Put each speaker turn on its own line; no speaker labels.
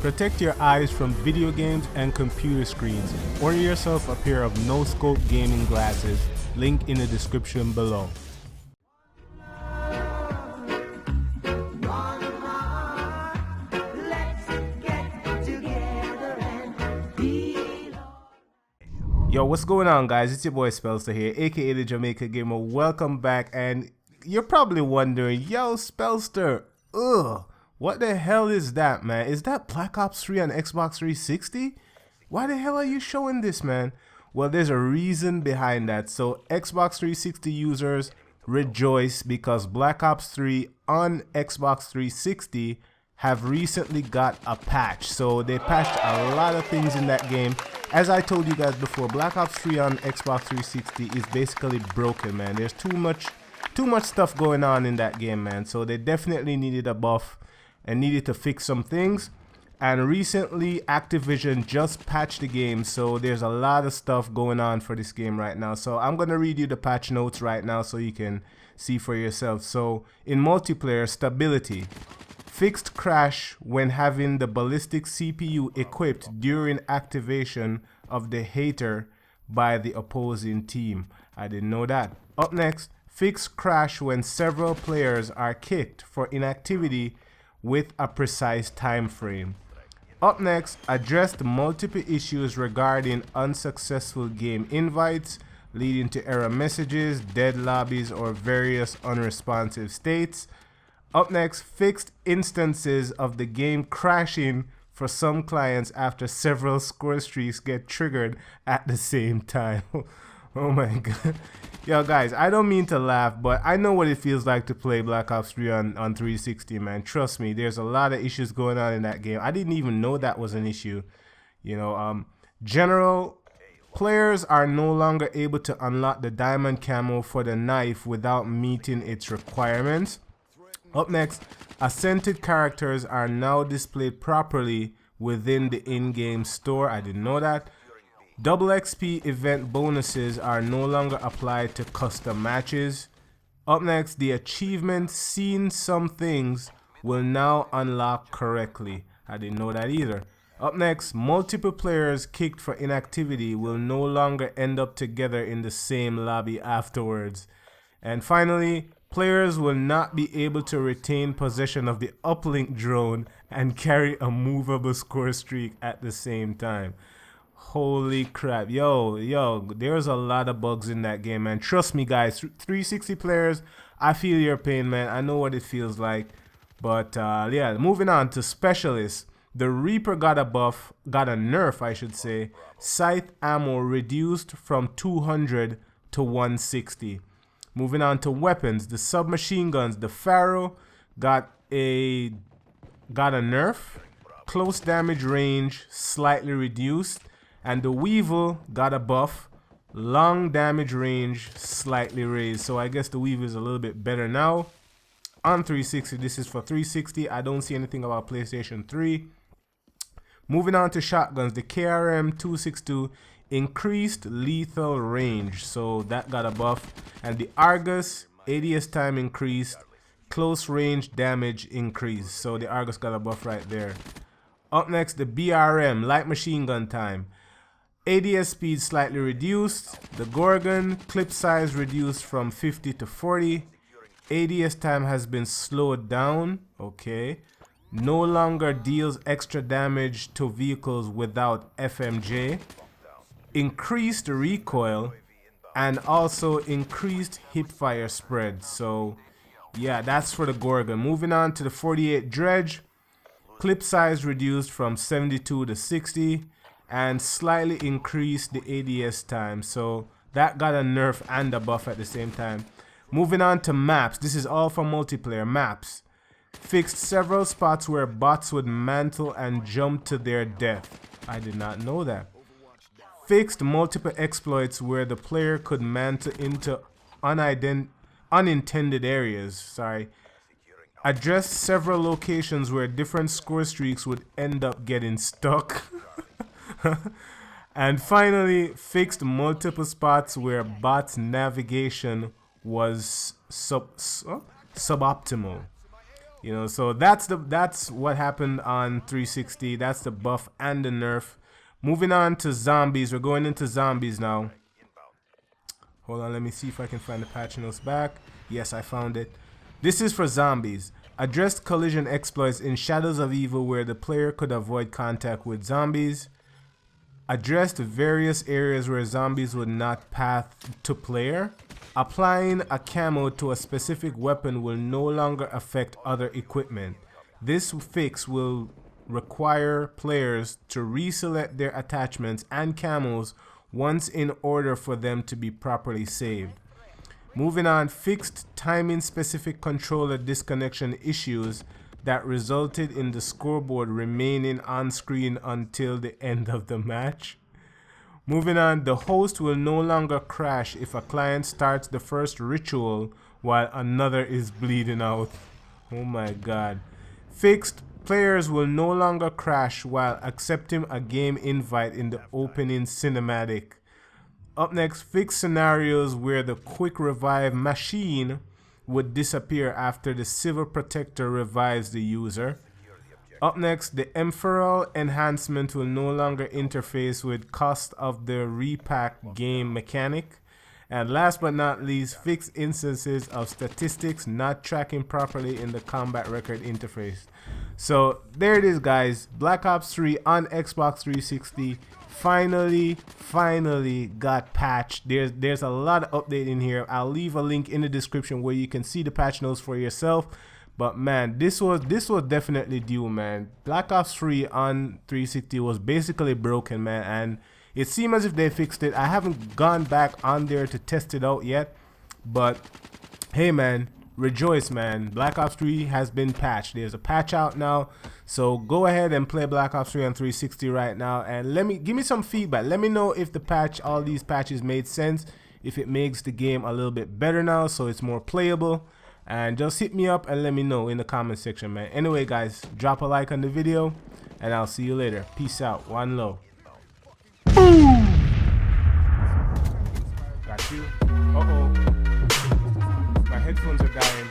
Protect your eyes from video games and computer screens. Order yourself a pair of no-scope gaming glasses. Link in the description below. Yo, what's going on, guys? It's your boy Spellster here, aka the Jamaica Gamer. Welcome back, and you're probably wondering, yo, Spellster, what the hell is that, man? Is that Black Ops 3 on Xbox 360? Why the hell are you showing this, man? Well, there's a reason behind that. So Xbox 360 users rejoice because Black Ops 3 on Xbox 360 have recently got a patch. So they patched a lot of things in that game. As I told you guys before, Black Ops 3 on Xbox 360 is basically broken, man. There's too much stuff going on in that game, man. So they definitely needed a buff and needed to fix some things. And recently Activision just patched the game, so there's a lot of stuff going on for this game right now. So I'm gonna read you the patch notes right now so you can see for yourself. So in multiplayer, stability: fixed crash when having the ballistic CPU equipped during activation of the hater by the opposing team. I didn't know that. Up next, fixed crash when several players are kicked for inactivity with a precise time frame. Up next, addressed multiple issues regarding unsuccessful game invites leading to error messages, dead lobbies, or various unresponsive states. Up next, fixed instances of the game crashing for some clients after several score streaks get triggered at the same time. Oh my god. Yo guys, I don't mean to laugh, but I know what it feels like to play Black Ops 3 on 360, man. Trust me, there's a lot of issues going on in that game. I didn't even know that was an issue. You know, general players are no longer able to unlock the diamond camo for the knife without meeting its requirements. Up next, ascended characters are now displayed properly within the in-game store. I didn't know that. Double XP event bonuses are no longer applied to custom matches. Up next, the achievement "Seen Some Things" will now unlock correctly. I didn't know that either. Up next, multiple players kicked for inactivity will no longer end up together in the same lobby afterwards. And finally, players will not be able to retain possession of the uplink drone and carry a movable score streak at the same time. Holy crap. Yo, there's a lot of bugs in that game, man. Trust me, guys. 360 players, I feel your pain, man. I know what it feels like. But yeah, moving on to specialists. The Reaper got a buff, got a nerf, I should say. Scythe ammo reduced from 200 to 160. Moving on to weapons, the submachine guns. The Pharaoh got a nerf. Close damage range slightly reduced. And the Weevil got a buff, long damage range slightly raised. So I guess the Weevil is a little bit better now. On 360, this is for 360. I don't see anything about PlayStation 3. Moving on to shotguns, the KRM 262 increased lethal range. So that got a buff. And the Argus, ADS time increased, close range damage increased. So the Argus got a buff right there. Up next, the BRM, light machine gun time. ADS speed slightly reduced. The Gorgon, clip size reduced from 50 to 40. ADS time has been slowed down. Okay. No longer deals extra damage to vehicles without FMJ. Increased recoil. And also increased hipfire spread. So yeah, that's for the Gorgon. Moving on to the 48 Dredge. Clip size reduced from 72 to 60. And slightly increased the ADS time. So that got a nerf and a buff at the same time. Moving on to maps. This is all for multiplayer maps. Fixed several spots where bots would mantle and jump to their death. I did not know that. Fixed multiple exploits where the player could mantle into unintended areas. Addressed several locations where different score streaks would end up getting stuck. And finally, fixed multiple spots where bots navigation was suboptimal. You know, so that's what happened on 360. That's the buff and the nerf. Moving on to zombies. We're going into zombies now. Hold on, let me see if I can find the patch notes back. Yes, I found it. This is for zombies. Addressed collision exploits in Shadows of Evil where the player could avoid contact with zombies. Addressed various areas where zombies would not path to player. Applying a camo to a specific weapon will no longer affect other equipment. This fix will require players to reselect their attachments and camos once in order for them to be properly saved. Moving on, fixed timing specific controller disconnection issues that resulted in the scoreboard remaining on screen until the end of the match. Moving on, the host will no longer crash if a client starts the first ritual while another is bleeding out. Oh my god. Fixed, players will no longer crash while accepting a game invite in the opening cinematic. Up next, fixed scenarios where the quick revive machine would disappear after the Civil Protector revives the user. Up next, the Emperor enhancement will no longer interface with cost of the repack game mechanic. And last but not least, fixed instances of statistics not tracking properly in the combat record interface. So there it is, guys. Black Ops 3 on Xbox 360 finally got patched. There's a lot of update in here. I'll leave a link in the description where you can see the patch notes for yourself. But man, this was definitely due, man. Black Ops 3 on 360 was basically broken, man, and it seemed as if they fixed it. I haven't gone back on there to test it out yet, but hey man, rejoice, man. Black Ops 3 has been patched. There's a patch out now, so go ahead and play Black Ops 3 on 360 right now, and give me some feedback. Let me know if all these patches made sense, if it makes the game a little bit better now so it's more playable. And just hit me up and let me know in the comment section, man. Anyway, guys, drop a like on the video, and I'll see you later. Peace out. One low. Boom! Got you. Uh-oh. My headphones are dying.